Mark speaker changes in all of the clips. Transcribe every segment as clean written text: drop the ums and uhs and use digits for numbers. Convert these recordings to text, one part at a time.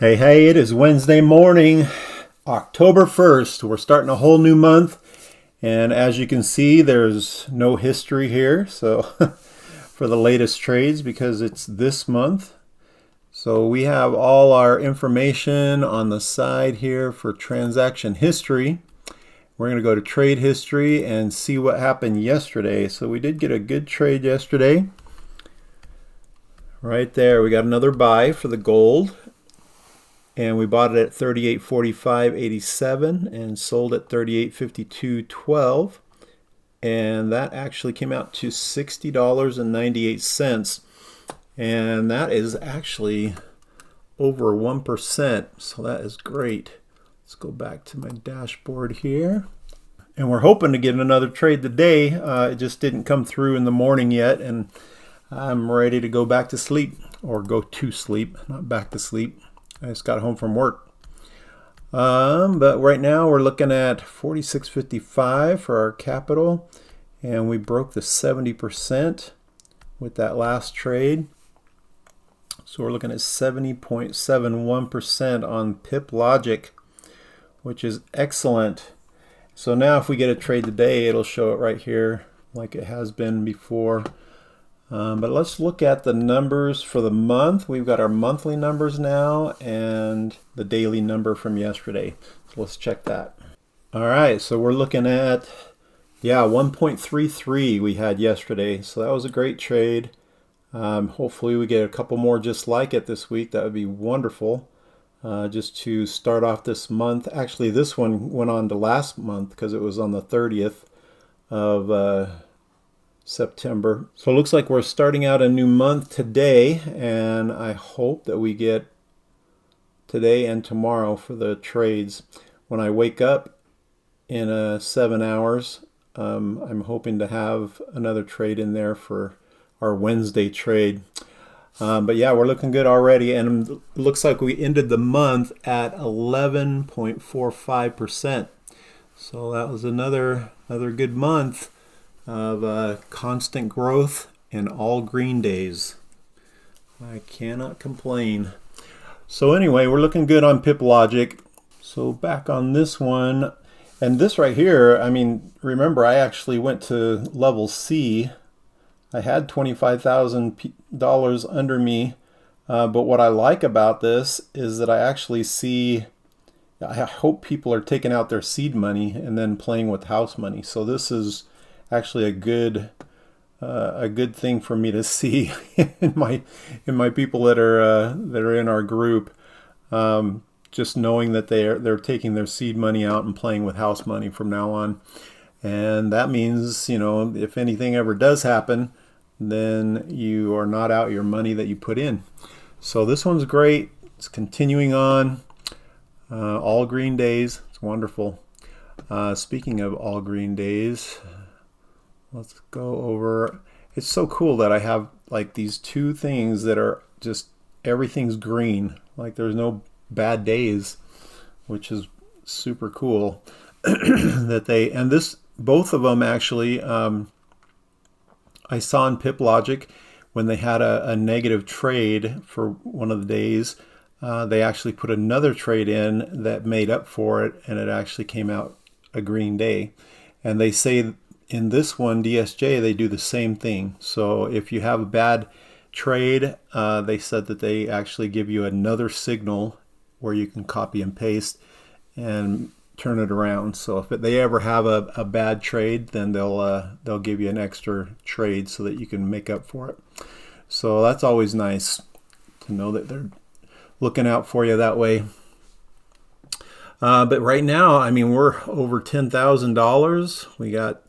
Speaker 1: Hey, it is Wednesday morning, October 1st. We're starting a whole new month. And as you can see, there's no history here. So for the latest trades, because it's this month. So we have all our information on the side here for transaction history. We're going to go to trade history and see what happened yesterday. So we did get a good trade yesterday. Right there, we got another buy for the gold. And we bought it at 38.45.87 and sold at 38.52.12. And that actually came out to $60.98. And that is actually over 1%. So that is great. Let's go back to my dashboard here. And we're hoping to get another trade today. It just didn't come through in the morning yet. And I'm ready to go back to sleep, or go to sleep, not back to sleep. I just got home from work. But right now we're looking at 46.55 for our capital, and we broke the 70% with that last trade. So we're looking at 70.71% on Pip Logic, which is excellent. So now if we get a trade today, it'll show it right here like it has been before. But let's look at the numbers for the month. We've got our monthly numbers now and the daily number from yesterday. So let's check that. All right, so we're looking at, 1.33 we had yesterday. So that was a great trade. Hopefully we get a couple more just like it this week. That would be wonderful. Just to start off this month. Actually, this one went on to last month because it was on the 30th of September. So it looks like we're starting out a new month today, and I hope that we get today and tomorrow for the trades. When I wake up in 7 hours, I'm hoping to have another trade in there for our Wednesday trade. But yeah, we're looking good already, and it looks like we ended the month at 11.45%. So that was another good month of constant growth and all green days. I cannot complain. So anyway, we're looking good on Pip Logic. So back on this one, and this right here, I mean, remember I actually went to level C. I had $25,000 under me, but what I like about this is that I actually see, I hope people are taking out their seed money and then playing with house money. So this is actually a good thing for me to see in my people that are in our group. Just knowing that they're taking their seed money out and playing with house money from now on, and that means, you know, if anything ever does happen, then you are not out your money that you put in. So this one's great. It's continuing on. All green days. It's wonderful. Speaking of all green days, let's go over. It's so cool that I have like these two things that are just, everything's green. Like there's no bad days, which is super cool. That they, and this, both of them actually, I saw in Pip Logic when they had a negative trade for one of the days, they actually put another trade in that made up for it, and it actually came out a green day. And they say in this one, DSJ, they do the same thing. So if you have a bad trade, they said that they actually give you another signal where you can copy and paste and turn it around. So if they ever have a bad trade, then they'll give you an extra trade so that you can make up for it. So that's always nice to know that they're looking out for you that way. But right now, I mean, we're over $10,000. We got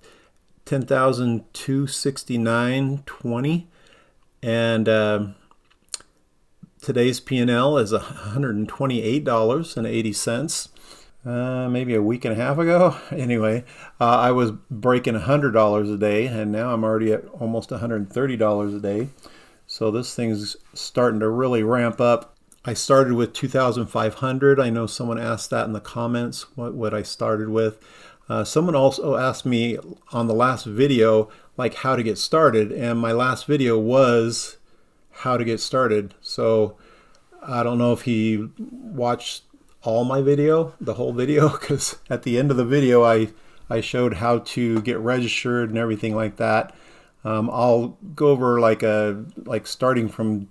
Speaker 1: $10,269.20, and today's P&L is $128.80. Maybe a week and a half ago. Anyway, I was breaking $100 a day, and now I'm already at almost $130 a day. So this thing's starting to really ramp up. I started with 2,500. I know someone asked that in the comments, what I started with. Someone also asked me on the last video, like how to get started, and my last video was how to get started. So I don't know if he watch all my video, the whole video, because at the end of the video I showed how to get registered and everything like that. I'll go over like starting from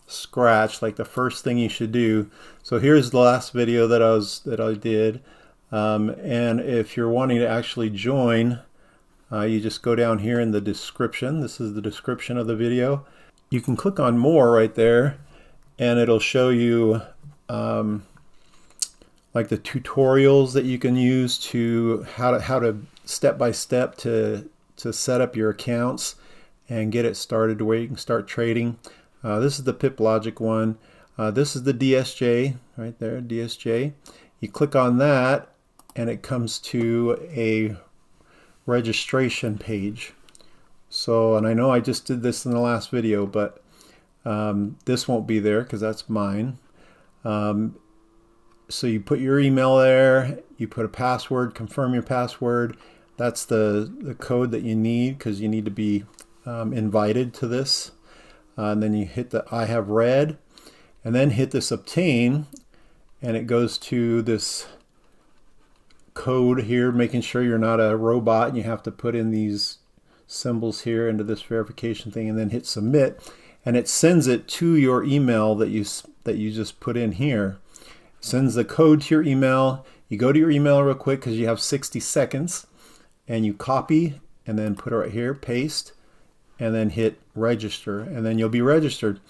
Speaker 1: scratch, like the first thing you should do. So here's the last video that I did, and if you're wanting to actually join, you just go down here in the description. This is the description of the video. You can click on more right there, and it'll show you like the tutorials that you can use to how to step by step to set up your accounts and get it started to where you can start trading. This is the Pip Logic one. This is the DSJ right there, DSJ. You click on that and it comes to a registration page. So, and I know I just did this in the last video, but this won't be there because that's mine. So you put your email there, you put a password, confirm your password. That's the code that you need because you need to be invited to this. And then you hit the I have read, and then hit this obtain, and it goes to this code here, making sure you're not a robot and you have to put in these symbols here into this verification thing, and then hit submit, and it sends it to your email that you just put in here. It sends the code to your email. You go to your email real quick because you have 60 seconds, and you copy and then put it right here, paste, and then hit register, and then you'll be registered.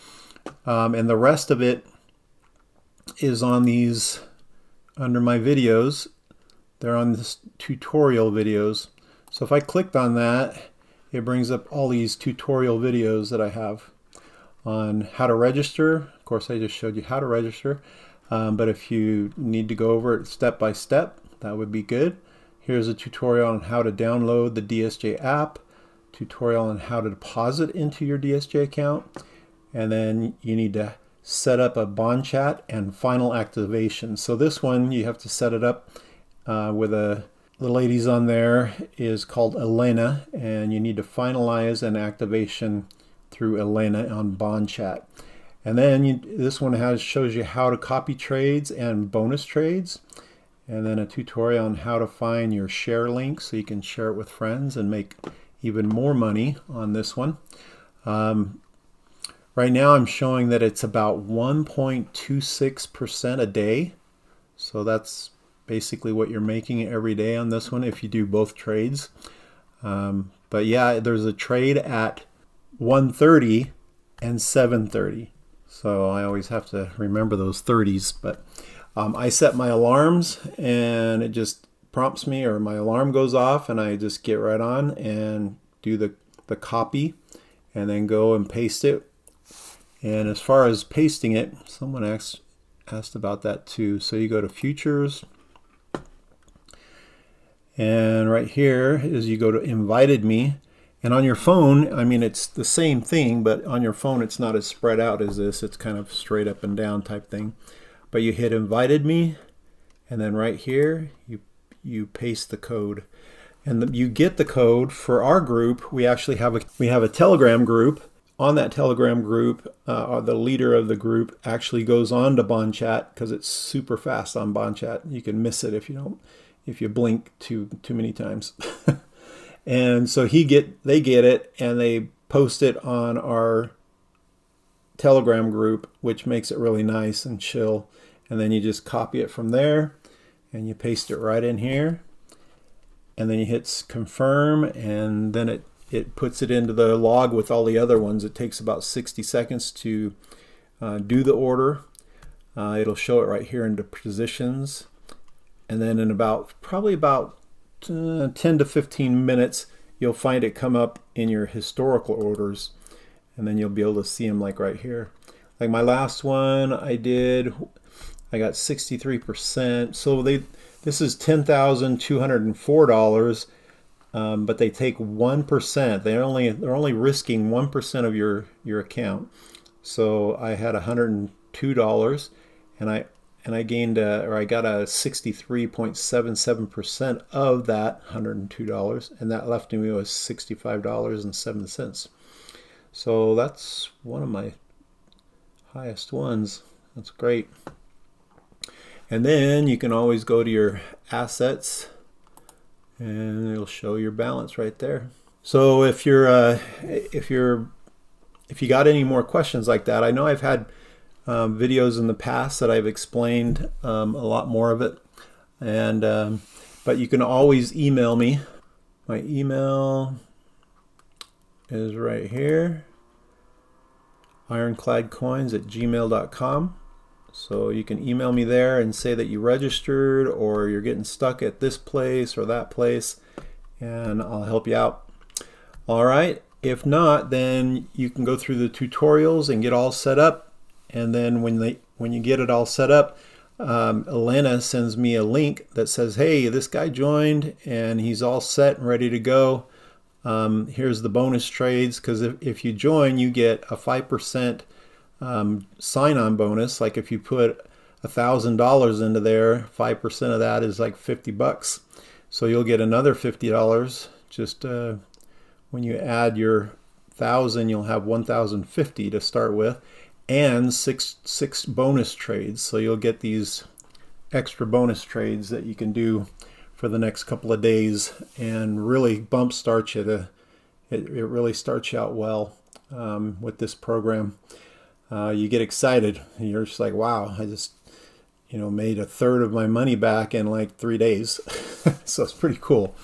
Speaker 1: And the rest of it is on these, under my videos. They're on this tutorial videos. So if I clicked on that, it brings up all these tutorial videos that I have on how to register. Of course, I just showed you how to register. But if you need to go over it step by step, that would be good. Here's a tutorial on how to download the DSJ app, tutorial on how to deposit into your DSJ account, and then you need to set up a bond chat and final activation. So this one you have to set it up with the ladies on there is called Elena, and you need to finalize an activation through Elena on bond chat. And then this one shows you how to copy trades and bonus trades, and then a tutorial on how to find your share link so you can share it with friends and make even more money on this one. Right now I'm showing that it's about 1.26% a day. So that's basically what you're making every day on this one if you do both trades. But yeah, there's a trade at 1:30 and 7:30. So I always have to remember those 30s. But I set my alarms and it just prompts me, or my alarm goes off, and I just get right on and do the copy and then go and paste it. And as far as pasting it, someone asked about that too. So you go to futures, and right here is you go to invited me, and on your phone, I mean, it's the same thing, but on your phone it's not as spread out as this. It's kind of straight up and down type thing. But you hit invited me, and then right here you paste the code, and you get the code for our group. We actually have a Telegram group. On that Telegram group, the leader of the group actually goes on to bond chat because it's super fast on bond chat. You can miss it if you blink too many times. And so they get it and they post it on our Telegram group, which makes it really nice and chill. And then you just copy it from there and you paste it right in here, and then you hit confirm, and then it puts it into the log with all the other ones. It takes about 60 seconds to do the order. It'll show it right here into positions, and then in probably about 10 to 15 minutes you'll find it come up in your historical orders, and then you'll be able to see them like right here. Like my last one I got 63%. So this is $10,204, but they take 1%. They're only risking 1% of your account. So I had $102, and I gained I got a 63.77% of that $102, and that left me with $65.07. So that's one of my highest ones. That's great. And then you can always go to your assets and it'll show your balance right there. So if you got any more questions like that, I know I've had videos in the past that I've explained a lot more of it, and but you can always email me. My email is right here, ironcladcoins@gmail.com. So you can email me there and say that you registered or you're getting stuck at this place or that place, and I'll help you out. All right. If not, then you can go through the tutorials and get all set up. And then when you get it all set up, Elena sends me a link that says, hey, this guy joined and he's all set and ready to go. Here's the bonus trades, because if you join, you get a 5% sign-on bonus. Like if you put $1,000 into there, 5% of that is like $50. So you'll get another $50. Just when you add your 1,000, you'll have 1,050 to start with, and six bonus trades. So you'll get these extra bonus trades that you can do for the next couple of days and really bump start you. It really starts you out well with this program. You get excited. You're just like, wow, I just made a third of my money back in like 3 days. So it's pretty cool.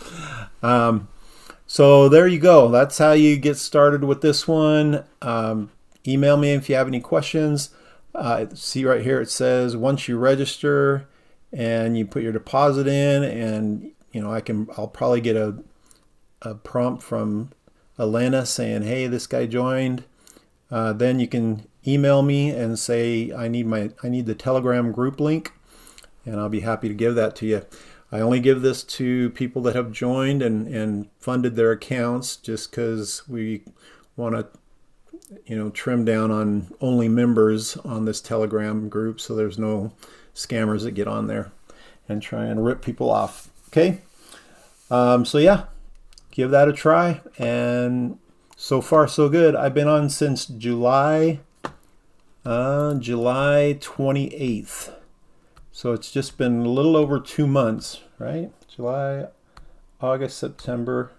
Speaker 1: So there you go. That's how you get started with this one. Email me if you have any questions. See right here, it says once you register and you put your deposit in, and I'll probably get a prompt from Elena saying, hey, this guy joined. Then you can email me and say I need the Telegram group link, and I'll be happy to give that to you. I only give this to people that have joined and funded their accounts, just because we want to trim down on only members on this Telegram group, so there's no scammers that get on there and try and rip people off. Okay, so yeah, give that a try, and so far so good. I've been on since July 28th, so it's just been a little over 2 months, right? July, August, September.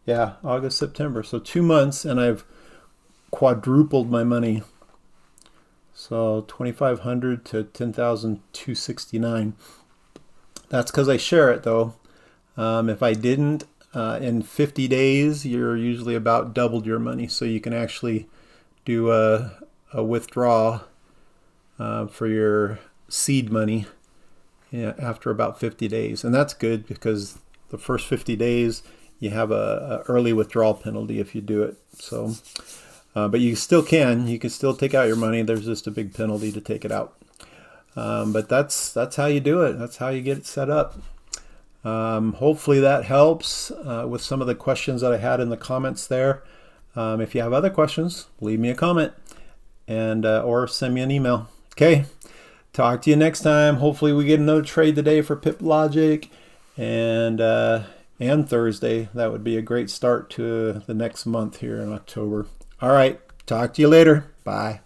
Speaker 1: Yeah, August, September. So 2 months, and I've quadrupled my money. So 2,500 to 10,269. That's because I share it, though. If I didn't, in 50 days, you're usually about doubled your money. So you can actually do a withdrawal for your seed money after about 50 days. And that's good, because the first 50 days, you have a early withdrawal penalty if you do it. So, but you still you can still take out your money. There's just a big penalty to take it out. But that's how you do it. That's how you get it set up. Hopefully that helps with some of the questions that I had in the comments there. If you have other questions, leave me a comment and or send me an email. Okay, talk to you next time. Hopefully we get another trade today for Pip Logic, and Thursday. That would be a great start to the next month here in October. All right, talk to you later. Bye.